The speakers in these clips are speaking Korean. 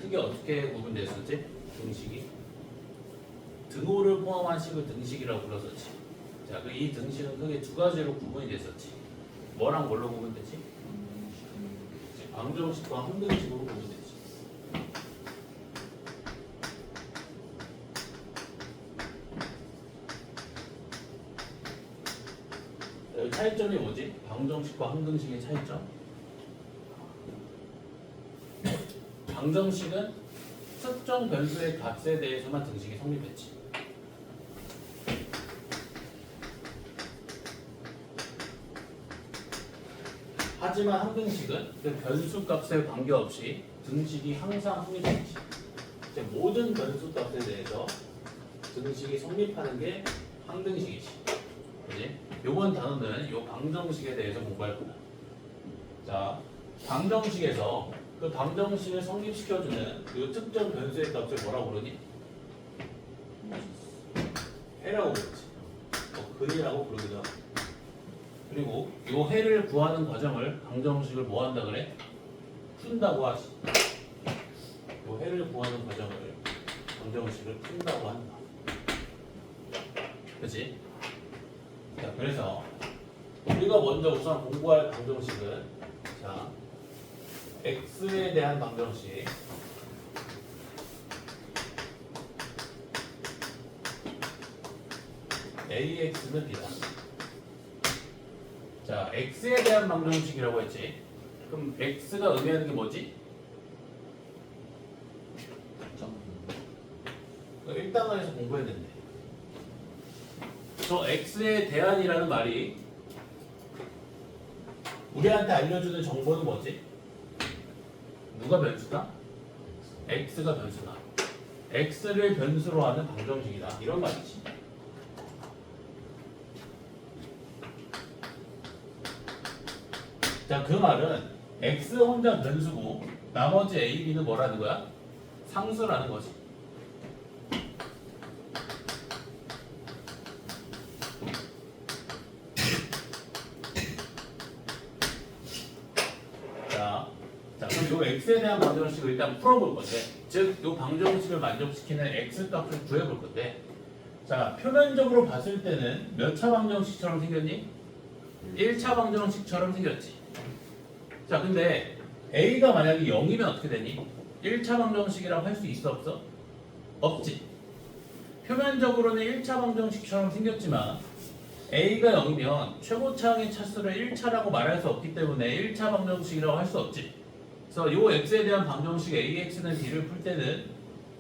크게 어떻게 구분됐었지? 등식이 등호를 포함한 식을 등식이라고 불렀었지. 자, 그 이 등식은 크게 두 가지로 구분이 됐었지. 뭐랑 뭘로 구분되지? 방정식과 항등식으로 구분되지. 여기 차이점이 뭐지? 방정식과 항등식의 차이점? 방정식은 특정 변수의 값에 대해서만 등식이 성립했지. 하지만 항등식은 그 변수 값에 관계없이 등식이 항상 성립했지. 모든 변수 값에 대해서 등식이 성립하는 게 항등식이지. 그지? 요번 단어는 요 방정식에 대해서 공부할 거야. 자, 방정식에서 그 방정식을 성립시켜주는 요 특정 변수의 값을 뭐라고 부르니? 해라고 부르지. 근이라고 부르기도 하고. 그리고 요 해를 구하는 과정을 방정식을 뭐 한다 그래? 푼다고 하지. 요 해를 구하는 과정을 방정식을 푼다고 한다. 그치? 자, 그래서 우리가 먼저 우선 공부할 방정식은 자, x에 대한 방정식 ax는 b다. 자, x에 대한 방정식이라고 했지. 그럼 x가 의미하는 게 뭐지? 1단원에서 공부했는데 저 x에 대한이라는 말이 우리한테 알려주는 정보는 뭐지? 누가 변수다? x가 변수다. x를 변수로 하는 방정식이다. 이런 말이지. 자, 그 말은 x 혼자 변수고 나머지 a, b는 뭐라는 거야? 상수라는 거지. 자, 그럼 이 x에 대한 방정식을 일단 풀어볼 건데, 즉, 이 방정식을 만족시키는 x 값을 구해볼 건데, 자, 표면적으로 봤을 때는 몇 차 방정식처럼 생겼니? 1차 방정식처럼 생겼지. 자, 근데 a가 만약에 0이면 어떻게 되니? 1차 방정식이라고 할 수 있어, 없어? 없지. 표면적으로는 1차 방정식처럼 생겼지만 a가 0이면 최고차항의 차수를 1차라고 말할 수 없기 때문에 1차 방정식이라고 할 수 없지. 그래서 이 x에 대한 방정식 ax는 b를 풀 때는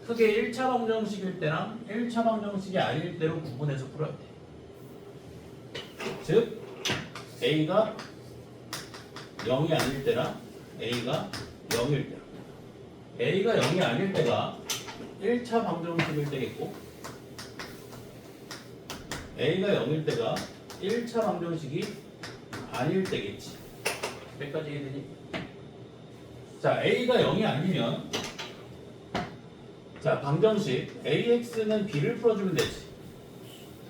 크게 1차 방정식일 때랑 1차 방정식이 아닐 때로 구분해서 풀어야 돼. 즉 a가 0이 아닐 때랑 a가 0일 때. a가 0이 아닐 때가 1차 방정식일 때겠고 a가 0일 때가 1차 방정식이 아닐 때겠지. 여기까지 이해되니? 자, a가 0이 아니면 자, 방정식 ax는 b를 풀어주면 되지.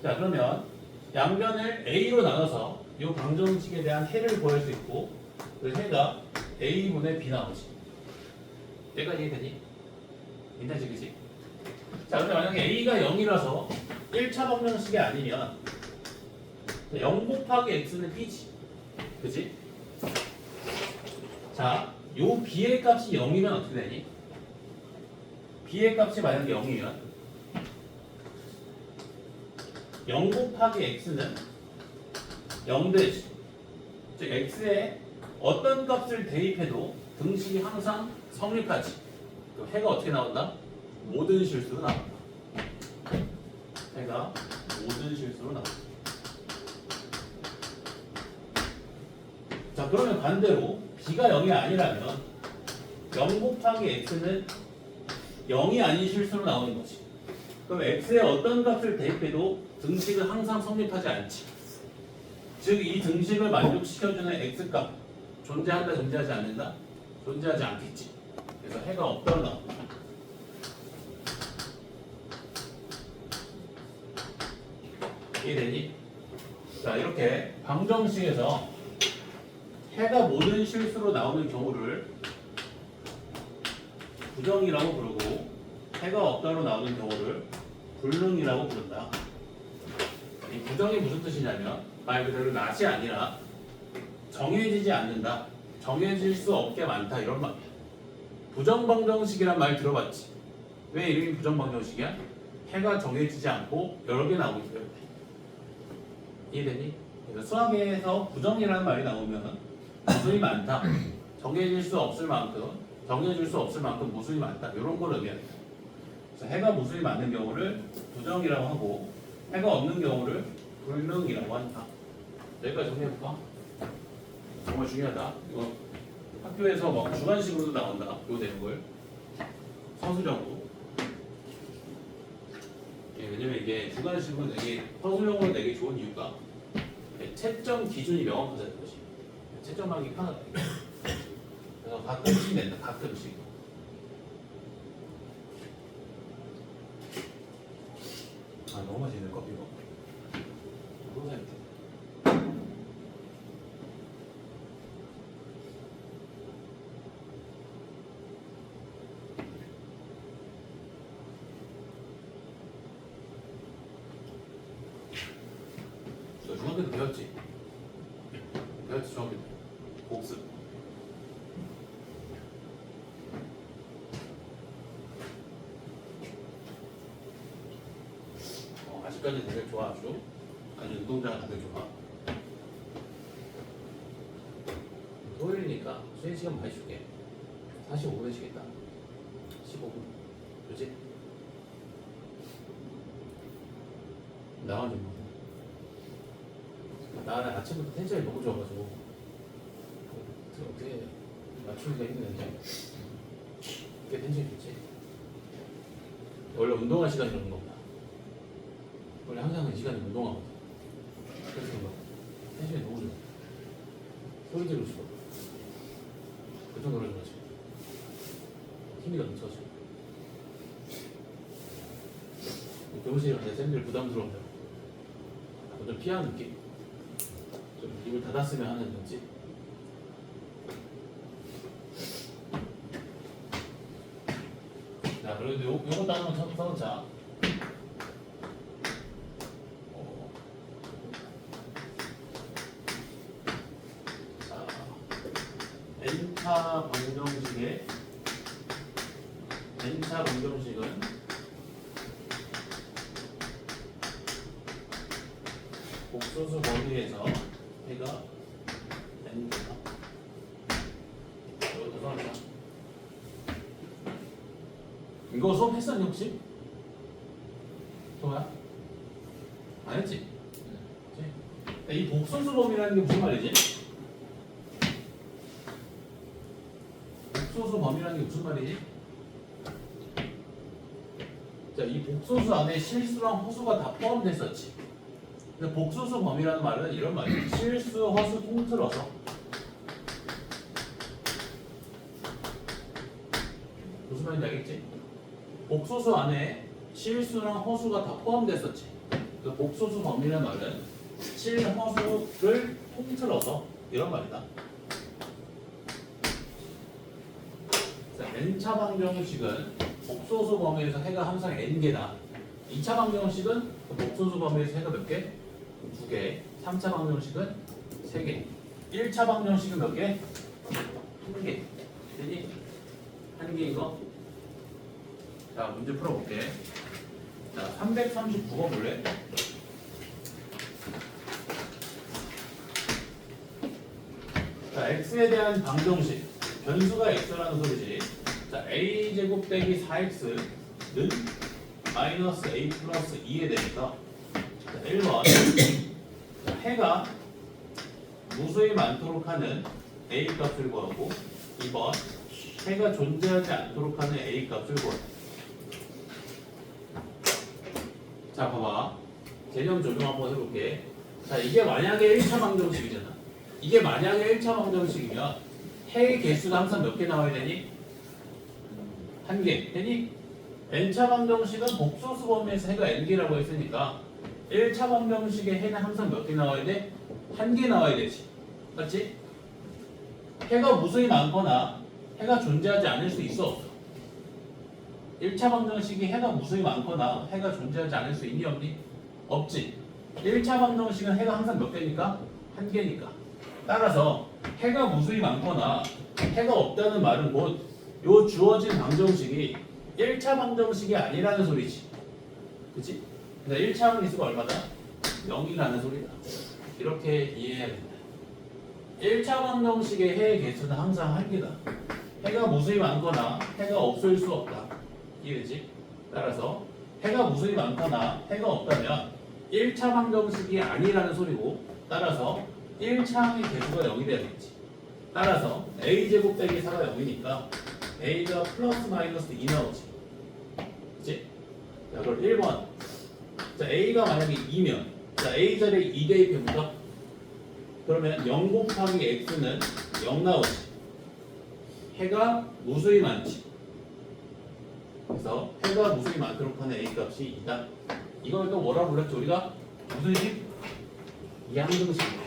자, 그러면 양변을 a로 나눠서 이 방정식에 대한 해를 구할 수 있고 그 해가 a분의 b 나오지. 여기까지 이해되니? 이해되지, 그치? 자, 근데 만약에 a가 0이라서 1차 방정식이 아니면 0 곱하기 x는 b지. 그치? 자, 요 b의 값이 0이면 어떻게 되니? b의 값이 만약에 0이면 0 곱하기 x는 0 되지. 즉 x에 어떤 값을 대입해도 등식이 항상 성립하지. 그럼 해가 어떻게 나온다? 모든 실수로 나온다. 해가 모든 실수로 나온다. 자, 그러면 반대로 b가 0이 아니라면 0 곱하기 x는 0이 아닌 실수로 나오는 거지. 그럼 x에 어떤 값을 대입해도 등식은 항상 성립하지 않지. 즉 이 등식을 만족시켜주는 x값 존재한다, 존재하지 않는다? 존재하지 않겠지. 그래서 해가 없다고 나옵니다. 이해되니? 자, 이렇게 방정식에서 해가 모든 실수로 나오는 경우를 부정이라고 부르고 해가 없다로 나오는 경우를 불능이라고 부른다. 이 부정이 무슨 뜻이냐면 말 그대로 낮이 아니라 정해지지 않는다. 정해질 수 없게 많다 이런 말이야. 부정방정식이란 말 들어봤지? 왜 이름이 부정방정식이야? 해가 정해지지 않고 여러 개 나오기 때문에. 이해되니? 그래서 수학에서 부정이라는 말이 나오면 무수히 많다. 정해질 수 없을 만큼, 정해질 수 없을 만큼 무수히 많다. 이런 걸 의미합니다. 그래서 해가 무수히 많은 경우를 부정이라고 하고 해가 없는 경우를 불능이라고 한다. 여기까지 정리해볼까? 정말 중요하다. 이거 학교에서 막 주관식으로도 나온다. 이거 되는 걸 서술형으로. 왜냐면 이게 주관식으로 내기 서술형으로 내기 좋은 이유가 채점 기준이 명확하다는 것이. 채점하기 편하다. 그래서 가끔씩 낸다. 가끔씩. 아 너무 맛있네 커피 이거. 너무 맛있다. 너 중학교 때 배웠지? 배웠지 중학교 때. 복습. 아직까지 되게 좋아 아주. 아주 운동장 되게 좋아. 토요일이니까 수행 시간 많이 줄게. 45분 해주겠다. 15분. 그렇지? 나가지 뭐. 나는 아침부터 텐션이 너무 좋아가지고 어떻게 맞추기가 힘드는데 이게 텐션이 좋지? 원래 운동할 시간이 그런 겁니다. 원래 항상 이 시간에 운동하거든. 그래서 막 텐션이 너무 좋아. 소리 지르고 싶어. 그 정도로 좋아지. 힘이 넘쳐서. 교무실에 가서 쌤들 부담스러운데 좀 피하는 느낌? 좀 입을 닫았으면 하는 눈치? 자, 그래도 요것도 한번 써놓자. 자, n차 방정식은 복소수 범위에서 해가 n개다. 이것도 써놓자. 이거 수업 했었니 혹시? 좋아요? 안 했지? 이 복소수 범위라는 게 무슨 말이지? 복소수 범위라는 게 무슨 말이지? 자, 이 복소수 안에 실수랑 허수가 다 포함됐었지. 근데 복소수 범위라는 말은 이런 말이에요. 실수, 허수 통틀어서. 무슨 말인지 알겠지? 복소수 안에 실수랑 허수가 다 포함됐었지. 그 복소수 범위라는 말은 실, 허수를 통틀어서 이런 말이다. 자, n차 방정식은 복소수 범위에서 해가 항상 n개다. 2차 방정식은 복소수 범위에서 해가 몇 개? 2개. 3차 방정식은 3개. 1차 방정식은 몇 개? 1개. 되니? 1개인 거? 자, 문제 풀어볼게. 자, 339번 볼래? 자, x에 대한 방정식. 변수가 x라는 소리지. 자, a제곱 빼기 4x는 마이너스 a 플러스 2에 대해서 자, 1번 해가 무수히 많도록 하는 a 값을 구하고 2번 해가 존재하지 않도록 하는 a 값을 구하고. 자, 봐봐. 개념 적용 한번 해볼게. 자, 이게 만약에 1차 방정식이잖아. 이게 만약에 1차 방정식이면 해의 개수가 항상 몇 개 나와야 되니? 1개. 되니? n차 방정식은 복소수 범위에서 해가 n개라고 했으니까 1차 방정식의 해는 항상 몇 개 나와야 돼? 1개 나와야 되지. 맞지? 해가 무수히 많거나 해가 존재하지 않을 수 있어 없어? 1차 방정식이 해가 무수히 많거나 해가 존재하지 않을 수 있니 없니? 없지. 1차 방정식은 해가 항상 몇 개니까? 한 개니까. 따라서 해가 무수히 많거나 해가 없다는 말은 곧 요 주어진 방정식이 1차 방정식이 아니라는 소리지. 그치? 그래서 1차 항기수가 얼마다? 0이라는 소리다. 이렇게 이해해야 된다. 1차 방정식의 해의 개수는 항상 한 개다. 해가 무수히 많거나 해가 없을 수 없다. 이해되지? 따라서 해가 무수히 많거나 해가 없다면 1차 방정식이 아니라는 소리고, 따라서 1차항의 개수가 0이 돼야겠지. 따라서 a제곱 빼기 4가 0이니까 a가 플러스 마이너스 2 나오지. 그치? 자, 그럼 1번. 자, a가 만약에 2면, 자, a 자리에 2 대입해볼까? 그러면 0 곱하기 x는 0 나오지. 해가 무수히 많지. 그래서 해가 무수히 많도록 하는 a 값이 2다. 이걸 또 뭐라고 불렀죠? 우리가 무슨 식? 이게 항등식이야.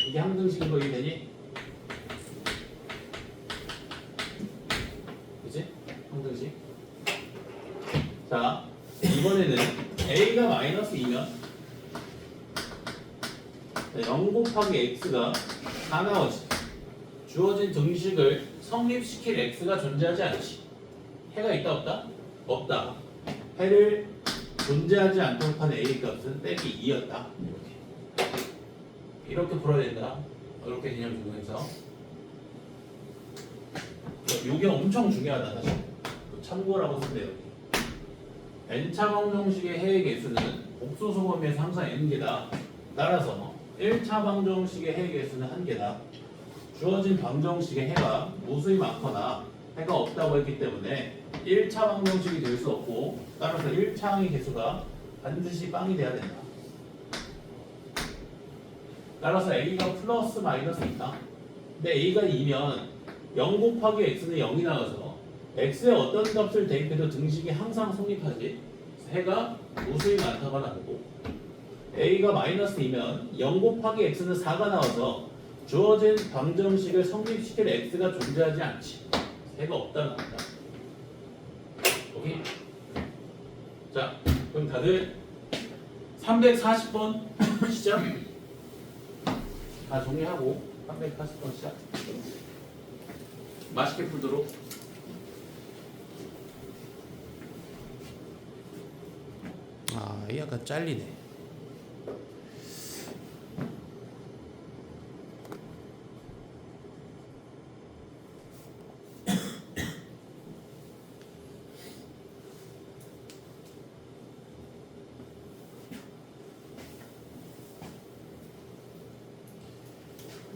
이게 항등식인 거 이해되니? 그치? 항등식. 자, 이번에는 a가 마이너스 2면 0 곱하기 x가 4 나오지. 주어진 등식을 성립시킬 x가 존재하지 않지. 해가 있다 없다? 없다. 해를 존재하지 않도록 하는 a 값은 빼기 2였다. 이렇게 풀어야 된다. 이렇게 개념 적용해서. 이게 엄청 중요하다. 사실 참고라고 쓴대요. n차 방정식의 해의 개수는 복수 소범위에서 항상 n개다. 따라서 1차 방정식의 해의 개수는 1개다. 주어진 방정식의 해가 무수히 많거나 해가 없다고 했기 때문에 1차 방정식이 될 수 없고, 따라서 1차항의 개수가 반드시 빵이 돼야 된다. 따라서 a가 플러스 마이너스 있다. 근데 a가 2면 0 곱하기 x는 0이 나와서 x에 어떤 값을 대입해도 등식이 항상 성립하지. 해가 무수히 많다가 나오고, a가 마이너스 2면 0 곱하기 x는 4가 나와서 주어진 방정식을 성립시킬 x가 존재하지 않지. 해가 없다 나온다. 오케이? 자, 그럼 다들 340번 시작. 다 정리하고 340번 시작. 맛있게 풀도록. 아, 약간 잘리네.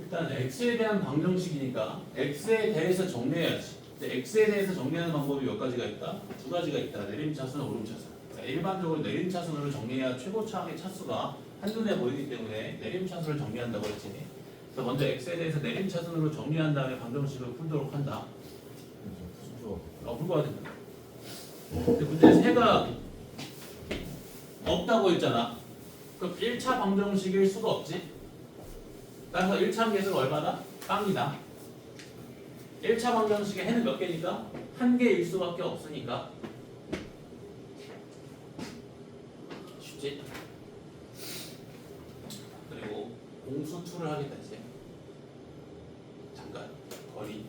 일단 x에 대한 방정식이니까 x에 대해서 정리해야지. 근데 x에 대해서 정리하는 방법이 몇 가지가 있다? 두 가지가 있다. 내림차순, 오름차순. 일반적으로 내림차순으로 정리해야 최고차항의 차수가 한눈에 보이기 때문에 내림차순을 정리한다고 했지. 그래서 먼저 x에 대해서 내림차순으로 정리한 다음에 방정식을 풀도록 한다. 풀고 하야 된다. 근데 문제에서 해가 없다고 했잖아. 그럼 1차 방정식일 수가 없지. 따라서 1차 개수가 얼마다? 빵이다. 1차 방정식의 해는 몇 개니까? 한 개일 수밖에 없으니까. 쉽지? 그리고 공수2를 하겠다 이제. 잠깐 거리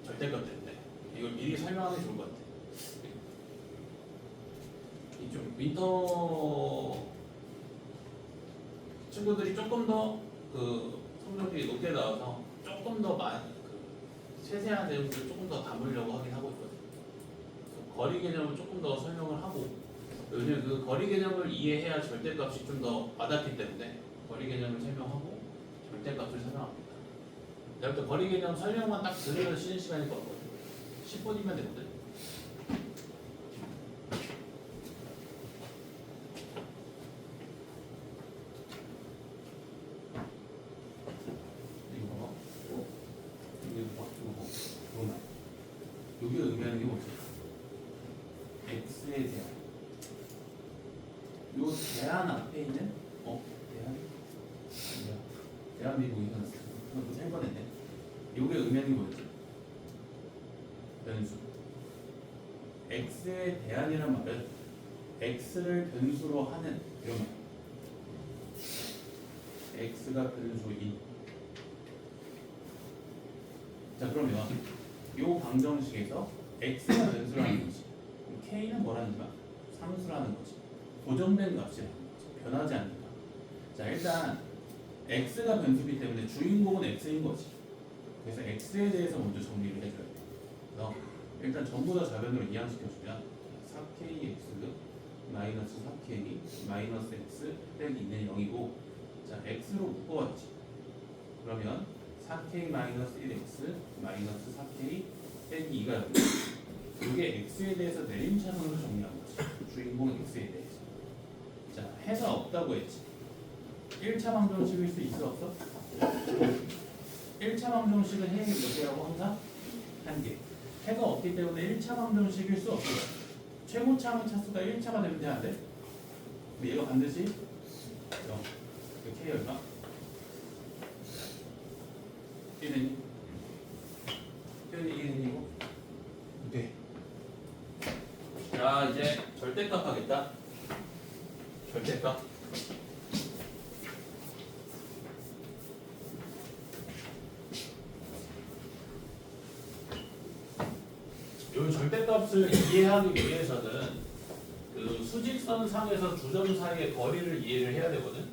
절대값 때문에 이걸 미리 설명하는 게 좋을 것 같아. 이 좀 윈터 친구들이 조금 더 그 성적이 높게 나와서 조금 더 세세한 내용들을 조금 더 담으려고 하긴 하고 있거든요. 거리 개념을 조금 더 설명을 하고, 왜냐면 그 거리 개념을 이해해야 절대값이 좀 더 와닿기 때문에 거리 개념을 설명하고 절대값을 설명합니다. 내가 거리 개념 설명만 딱 들으면 쉬는 시간일 것 같거든요. 10분이면 되거든. 여기 의미하는 게 뭐지? x에 대한 요 대안 앞에 있는 대한민국이 현수 그것도 3번 했네. 요게 의미하는 게 뭐였지? 변수. x에 대한이란 말은 x를 변수로 하는 이런 말. x가 변수인. 자 그러면 이 방정식에서 x가 변수라는 거지. k는 뭐라는 거야? 상수라는 거지. 고정된 값이라는 거지. 변하지 않는다. 자 일단 x가 변수이기 때문에 주인공은 x인 거지. 그래서 x에 대해서 먼저 정리를 해줘야 돼. 그래서 일단 전부 다 좌변으로 이항시켜주면 4kx 마이너스 4k 마이너스 x 빼기 2는 0이고 자 x로 묶어왔지. 그러면 4k 마이너스 1x 마이너스 4k 빼기 2가 0. 이게 x에 대해서 내림차순으로 정리한 거지. 주인공 x에 대해서. 자 해가 없다고 했지. 1차 방정식일 수 있어 없어? 1차 방정식은 해이 몇 개라고 항상? 1개. 해가 없기 때문에 1차 방정식일 수 없어. 최고차항 차수가 1차가 되면 돼야 돼? 근데 얘가 반드시 0. K 얼마? 1이니? 1이고? 네. 자 이제 절대값 하겠다. 절대값. 이 절대값을 이해하기 위해서는 그 수직선 상에서 두 점 사이의 거리를 이해를 해야 되거든.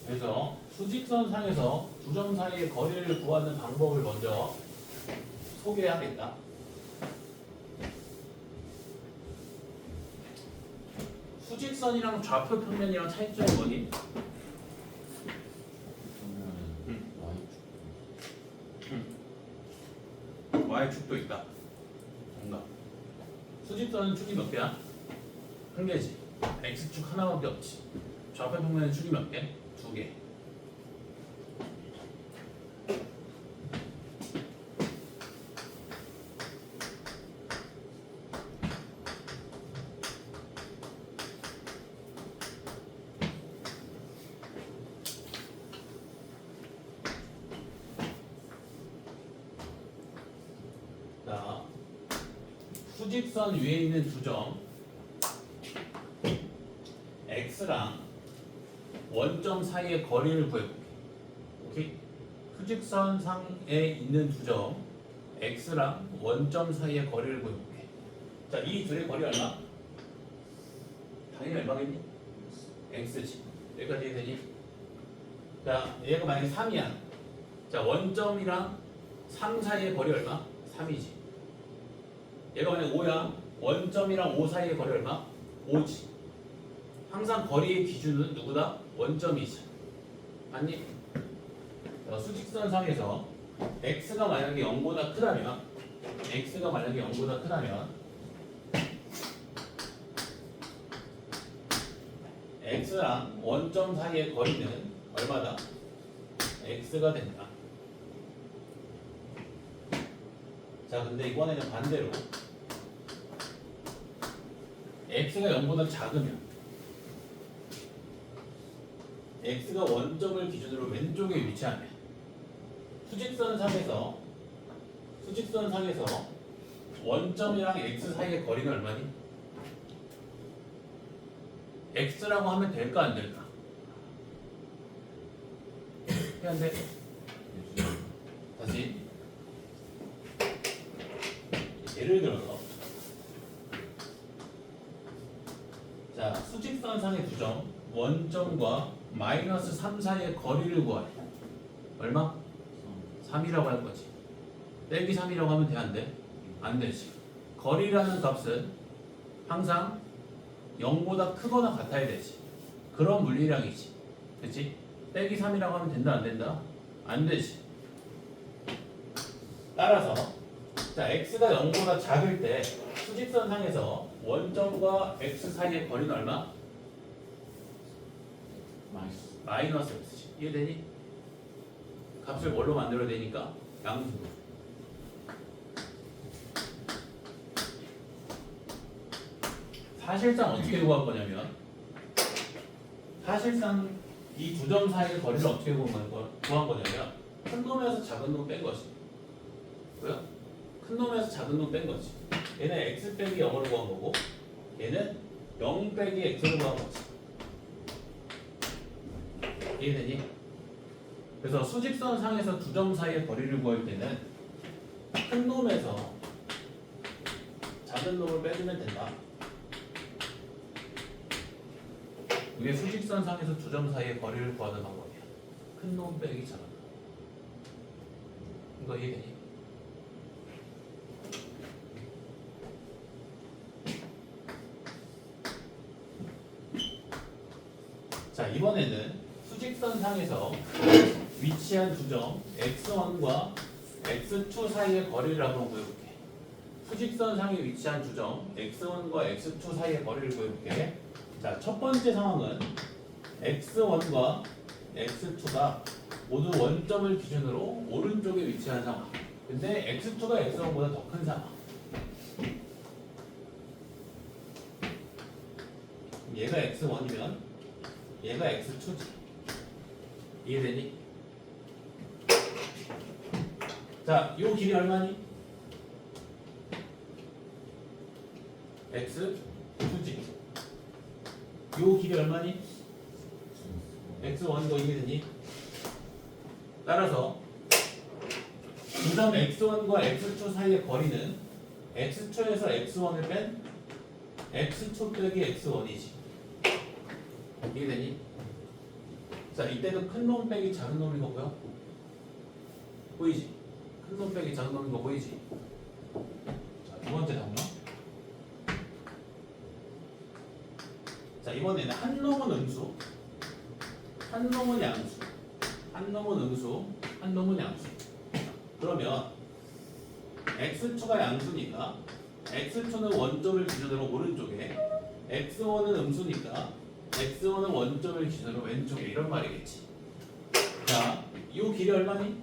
그래서 수직선 상에서 두 점 사이의 거리를 구하는 방법을 먼저 소개하겠다. 수직선이랑 좌표 평면이랑 차이점이 뭐니? Y축도 있다. 뭔가 수직선은 축이 몇 개야? 한 개지. X축 하나밖에 없지. 좌표 평면은 축이 몇 개? 두 개. 자, 수직선 위에 있는 두 점 X랑 원점 사이의 거리를 구해볼게. 오케이? 수직선 상에 있는 두 점 X랑 원점 사이의 거리를 구해볼게. 자, 이 둘의 거리 얼마? 당연히 얼마겠니? X지. 여기까지 되니? 자, 얘가 만약에 3이야. 자, 원점이랑 3 사이의 거리 얼마? 3이지. 얘가 만약에 5야. 원점이랑 5 사이의 거리 얼마? 5지. 항상 거리의 기준은 누구다? 원점이지. 맞니? 수직선 상에서 x가 만약에 0보다 크다면 x가 만약에 0보다 크다면 x랑 원점 사이의 거리는 얼마다? x가 된다. 자, 근데 이번에는 반대로 x가 0보다 작으면 x가 원점을 기준으로 왼쪽에 위치하면 수직선 상에서 원점이랑 x 사이의 거리는 얼마니? x라고 하면 될까 안 될까? 해야 돼. 다시 예를 들어서 자 수직선 상의 두 점 원점과 마이너스 3 사이의 거리를 구하래. 얼마? 3이라고 할 거지. 빼기 3이라고 하면 돼, 안 돼? 안 되지. 거리라는 값은 항상 0보다 크거나 같아야 되지. 그런 물리량이지. 그치? 빼기 3이라고 하면 된다, 안 된다? 안 되지. 따라서 자 x가 0보다 작을 때 수직선 상에서 원점과 x 사이의 거리는 얼마? 마이너스 x지. 이해되니? 값을 뭘로 만들어야 되니까? 양수로. 사실상 어떻게 구할 거냐면 사실상 이 두 점 사이의 거리를 어떻게 구한 거냐면 큰 놈에서 작은 놈 뺀 거지. 뭐야? 큰 놈에서 작은 놈 뺀 거지. 얘는 x 빼기 0으로 구한 거고 얘는 0 빼기 x로 구한 거지. 이해되니? 그래서 수직선 상에서 두 점 사이의 거리를 구할 때는 큰 놈에서 작은 놈을 빼주면 된다. 이게 수직선 상에서 두 점 사이의 거리를 구하는 방법이야. 큰 놈 빼기 작은 놈. 이거 이해되니? 자, 이번에는 수직선 상에서 위치한 두 점 x1과 x2 사이의 거리를 한번 구해볼게. 수직선 상에 위치한 두 점 x1과 x2 사이의 거리를 구해볼게. 자, 첫 번째 상황은 x1과 x2가 모두 원점을 기준으로 오른쪽에 위치한 상황. 근데 x2가 x1보다 더 큰 상황. 얘가 x1이면 얘가 x2지. 이해되니? 자, 요 길이 얼마니? x2지. 요 길이 얼마니? x1 거 이해되니? 따라서 두 점 x1과 x2 사이의 거리는 x2에서 x1을 뺀 x2 빼기 x1이지. 이해되니? 자, 이때는 큰 놈 빼기 작은 놈인 거 보여? 보이지? 큰 놈 빼기 작은 놈인 거 보이지? 자, 두 번째 답나? 자, 이번에는 한 놈은 음수, 한 놈은 양수, 한 놈은 음수, 한 놈은 양수. 그러면 x2가 양수니까 x2는 원점을 기준으로 오른쪽에, x1은 음수니까 x1은 원점을 기준으로 왼쪽에, 이런 말이겠지. 자, 이 길이 얼마니?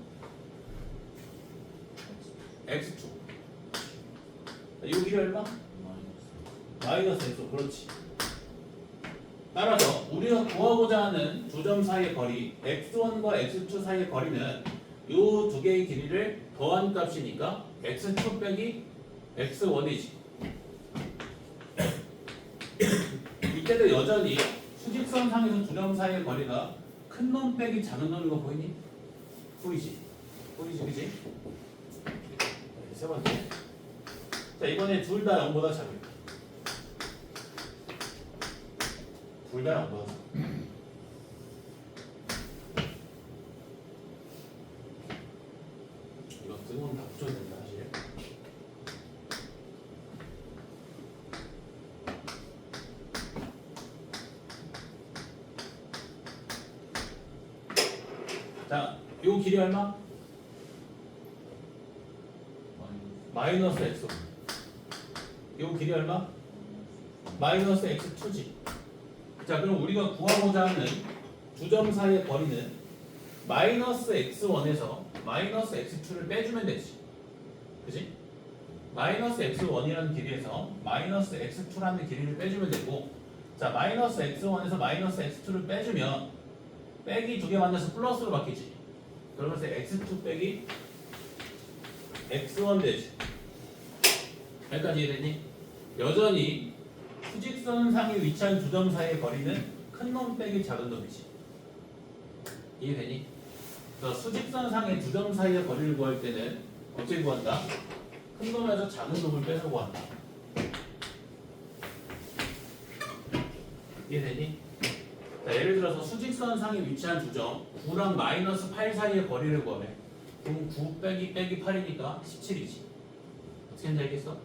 x2. 이 길이 얼마? 마이너스 x. 그렇지. 따라서 우리가 구하고자 하는 두 점 사이의 거리 x1과 x2 사이의 거리는 이 두 개의 길이를 더한 값이니까 x2 빼기 x1이지. 이때도 여전히 수직선 상에서 두 점 사이의 거리가 큰 놈 빼기 작은 놈인 거 보이니? 보이지? 보이지, 그지? 세 번째. 자, 이번에 둘 다 0보다 작을까? 둘 다 0보다 작을까? 이거 뜨거운 다 붙여야 된다, 사실. 자, 요 길이 얼마? 마이너스 x. 요 길이 얼마? 마이너스 x2지. 자, 그럼 우리가 구하고자 하는 두 점 사이의 거리는 마이너스 x1에서 마이너스 x2를 빼주면 되지. 그지? 마이너스 x1이라는 길이에서 마이너스 x2라는 길이를 빼주면 되고, 자, 마이너스 x1에서 마이너스 x2를 빼주면 빼기 두 개 만나서 플러스로 바뀌지. 그러면서 x2 빼기 x1 되지. 여기까지 이해되니? 여전히 수직선 상에 위치한 두 점 사이의 거리는 큰 놈 빼기 작은 놈이지. 이해되니? 그래서 수직선 상의 두 점 사이의 거리를 구할 때는 어떻게 구한다? 큰 놈에서 작은 놈을 빼서 구한다. 이해되니? 자, 예를 들어서 수직선 상에 위치한 두 점 9랑 마이너스 8 사이의 거리를 구하래. 그럼 9 빼기 8이니까 17이지. 어떻게 하는지 알겠어?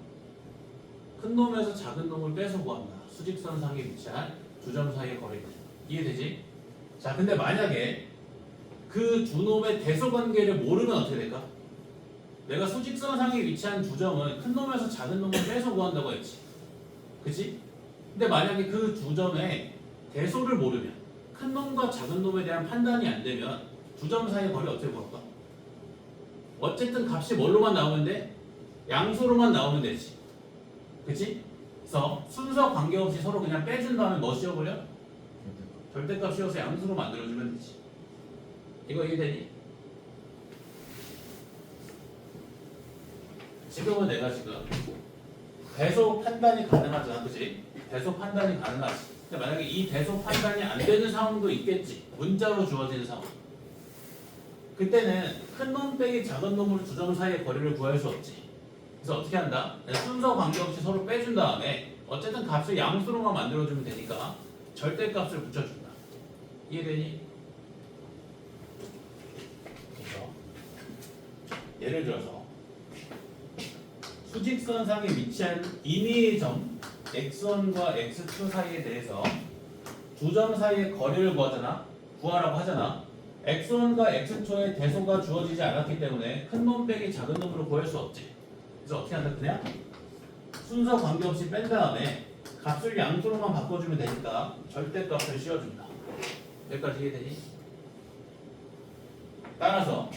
큰 놈에서 작은 놈을 빼서 구한다. 수직선 상에 위치한 두 점 사이의 거리를. 이해되지? 자, 근데 만약에 그 두 놈의 대소관계를 모르면 어떻게 될까? 내가 수직선 상에 위치한 두 점은 큰 놈에서 작은 놈을 빼서 구한다고 했지. 그치? 근데 만약에 그 두 점의 대소를 모르면, 큰 놈과 작은 놈에 대한 판단이 안 되면 두 점 사이의 거리 어떻게 구할까? 어쨌든 값이 뭘로만 나오면 돼? 양수로만 나오면 되지. 그치? 그래서 순서 관계없이 서로 그냥 빼준 다음에 뭐 씌워버려? 절대값 씌워서 양수로 만들어주면 되지. 이거 이해되니? 지금은 내가 지금 대소 판단이 가능하잖아, 그지? 대소 판단이 가능하지. 근데 만약에 이 대소 판단이 안 되는 상황도 있겠지. 문자로 주어지는 상황. 그때는 큰 놈 빼기 작은 놈으로 두 점 사이의 거리를 구할 수 없지. 그래서 어떻게 한다? 순서 관계없이 서로 빼준 다음에 어쨌든 값을 양수로만 만들어주면 되니까 절대값을 붙여준다. 이해되니? 그래서 예를 들어서 수직선상에 위치한 임의의 점 x1과 x2 사이에 대해서 두 점 사이의 거리를 구하라고 하잖아. x1과 x2의 대소가 주어지지 않았기 때문에 큰 놈 빼기 작은 놈으로 구할 수 없지. 그래서 어떻게 한다? 그냥 순서 관계없이 뺀 다음에 값을 양수로만 바꿔주면 되니까 절대값을 씌워준다. 여기까지 이해되니? 따라서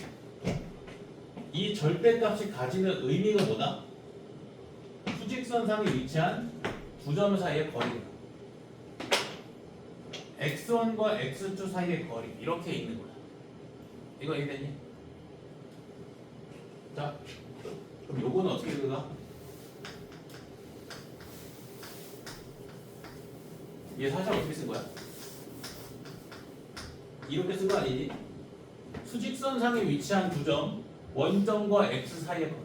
이 절대값이 가지는 의미가 뭐다? 수직선상에 위치한 두 점 사이의 거리다. x1과 x2 사이의 거리 이렇게 있는 거야. 이거 이해되니? 자, 그럼 요거는 어떻게 읽을까? 얘 사실 어떻게 쓴 거야? 이렇게 쓴 거 아니니? 수직선상에 위치한 두 점 원점과 x 사이의 거리.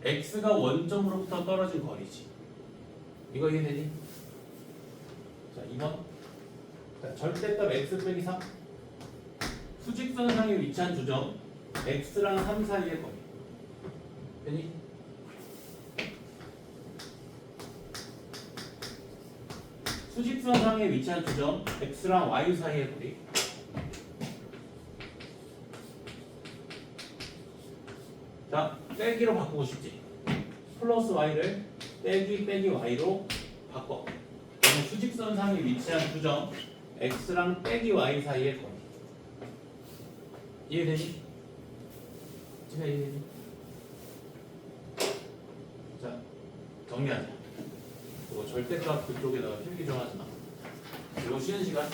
x가 원점으로부터 떨어진 거리지. 이거 이해되니? 자, 2번. 자, 절대값 x 빼기 3. 수직선상에 위치한 두 점 x랑 3 사이의 거리. 되니? 수직선상에 위치한 두 점 x랑 y 사이의 거리. 자, 빼기로 바꾸고 싶지. 플러스 y를 빼기 y로 바꿔. 그러면 수직선상에 위치한 두 점 x랑 빼기 y 사이의 거리. 이해되니? 진짜 이해되니? 자, 정리하자. 이거 절대값 그쪽에다가 필기 좀 하지 마. 이거 쉬는 시간.